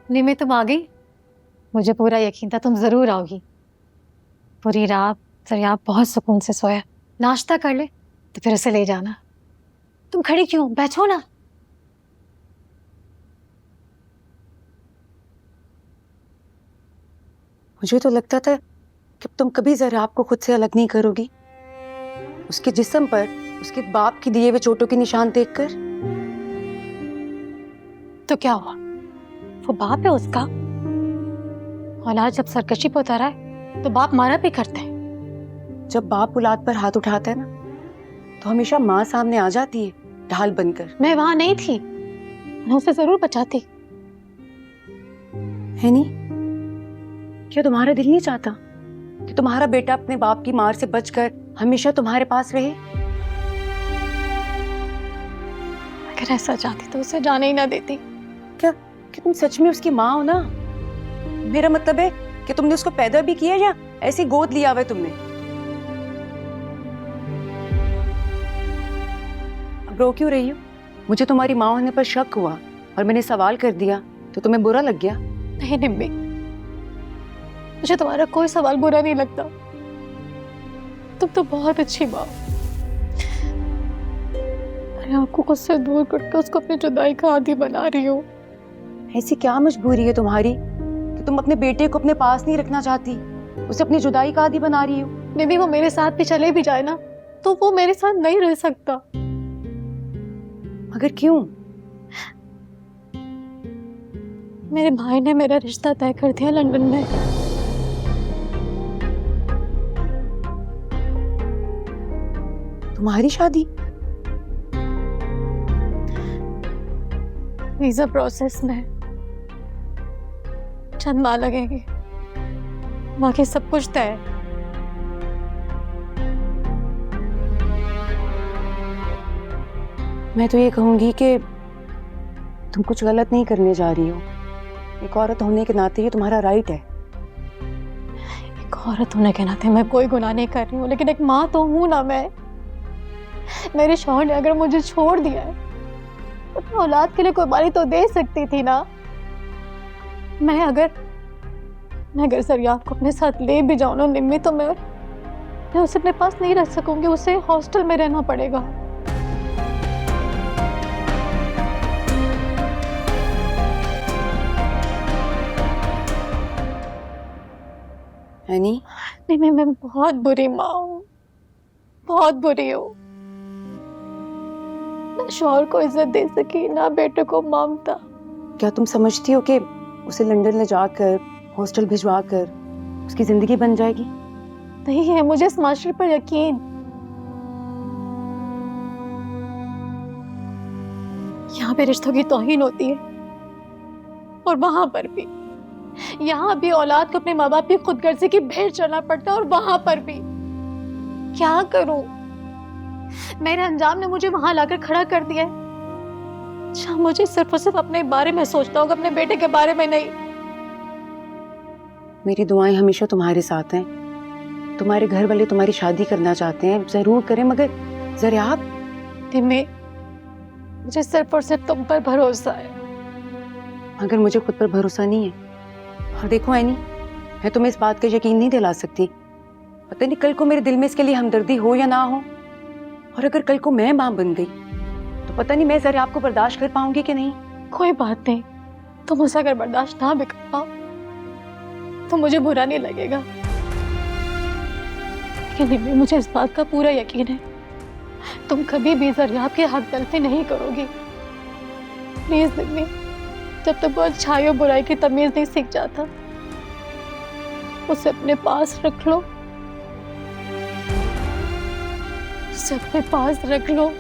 निमी तुम आ गई। मुझे पूरा यकीन था तुम जरूर आओगी। पूरी रात दरिया बहुत सुकून से सोया। नाश्ता कर ले तो फिर उसे ले जाना। तुम खड़ी क्यों, बैठो ना। मुझे तो लगता था कि तुम कभी जरा आपको खुद से अलग नहीं करोगी, उसके जिस्म पर उसके बाप की दिए हुए चोटों के निशान देखकर। तो क्या हुआ, वो बाप है उसका। औलाद जब सरकशी पे उतारा है तो बाप मारा भी करते हैं। जब बाप औलाद पर हाथ उठाता है ना, तो हमेशा माँ सामने आ जाती है ढाल बनकर। मैं वहां नहीं थी, मैं उसे जरूर बचाती। है नहीं? क्या तुम्हारा दिल नहीं चाहता कि तुम्हारा बेटा अपने बाप की मार से बचकर हमेशा तुम्हारे पास रहे? अगर ऐसा चाहती तो उसे जाने ही ना देती। क्या कि तुम सच में उसकी माँ हो ना? मेरा मतलब है कि तुमने उसको पैदा भी किया या ऐसे ही गोद लिया हुआ है तुमने? अब रो क्यों रही हो? मुझे तुम्हारी माँ होने पर शक हुआ और मैंने सवाल कर दिया तो तुम्हें बुरा लग गया? नहीं निम्मी, मुझे तुम्हारा कोई सवाल बुरा नहीं लगता। तुम तो बहुत अच्छी माँ। मैंने आपको खुद से दूर करके उसको अपनी जुदाई का आदी बना रही हूँ। ऐसी क्या मजबूरी है तुम्हारी कि तुम अपने बेटे को अपने पास नहीं रखना चाहती, उसे अपनी जुदाई का आदी बना रही हो? निम्मी, वो मेरे साथ भी चले भी जाए ना तो वो मेरे साथ नहीं रह सकता। मगर क्यों? मेरे भाई ने मेरा रिश्ता तय कर दिया लंदन में। तुम्हारी शादी? वीजा प्रोसेस में चंद माह लगेंगे, बाकी सब कुछ तय है। मैं तो ये कहूंगी कि तुम कुछ गलत नहीं करने जा रही हो। एक औरत होने के नाते ये तुम्हारा राइट है। एक औरत होने के नाते मैं कोई गुनाह नहीं कर रही हूँ, लेकिन एक माँ तो हूं ना मैं। मेरे शौहर ने अगर मुझे छोड़ दिया है तो मैं औलाद के लिए कुर्बानी तो दे सकती थी ना। मैं अगर सरियाफ को अपने साथ ले भी जाऊं ना निम्मी, तो मैं उसे अपने पास नहीं रह सकूंगी। उसे हॉस्टल में रहना पड़ेगा। नहीं? नहीं, मैं बहुत बुरी माँ हूँ, बहुत बुरी हूँ। ना शौहर को इज्जत दे सकी, ना बेटे को ममता। क्या तुम समझती हो कि उसे लंदन ले जाकर हॉस्टल भिजवा कर उसकी जिंदगी बन जाएगी? नहीं है मुझे इस मास्टर पर यकीन। यहाँ पे रिश्तों की तौहीन होती है और वहां पर भी। यहाँ भी औलाद को अपने माँ बाप की खुदगर्जी की भेंट चढ़ना पड़ता है और वहां पर भी। क्या करूं? मेरे अंजाम ने मुझे वहां लाकर खड़ा कर दिया है। अच्छा, मुझे सिर्फ और सिर्फ अपने बारे में सोचता होगा, अपने बेटे के बारे में नहीं। मेरी दुआएं हमेशा तुम्हारे साथ हैं। तुम्हारे घर वाले तुम्हारी शादी करना चाहते हैं, जरूर करें, मगर जरा आप। निम्मी, मुझे सिर्फ और सिर्फ तुम पर भरोसा है। मगर मुझे खुद पर भरोसा नहीं है। और देखो ऐनी, मैं तुम्हें इस बात का यकीन नहीं दिला सकती। पता नहीं कल को मेरे दिल में इसके लिए हमदर्दी हो या ना हो। और अगर कल को मैं मां बन गई तो पता नहीं मैं जरा आपको बर्दाश्त कर पाऊंगी कि नहीं। कोई बात नहीं, तुम उसे अगर बर्दाश्त ना भी कर पाओ तो मुझे बुरा नहीं लगेगा। लेकिन निम्मी, मुझे इस बात का पूरा यकीन है तुम कभी भी जरियाब की हक तलफी नहीं करोगी। प्लीज निम्मी, जब तक वो अच्छाई और बुराई की तमीज नहीं सीख जाता, उसे अपने पास रख लो, उसे अपने पास रख लो।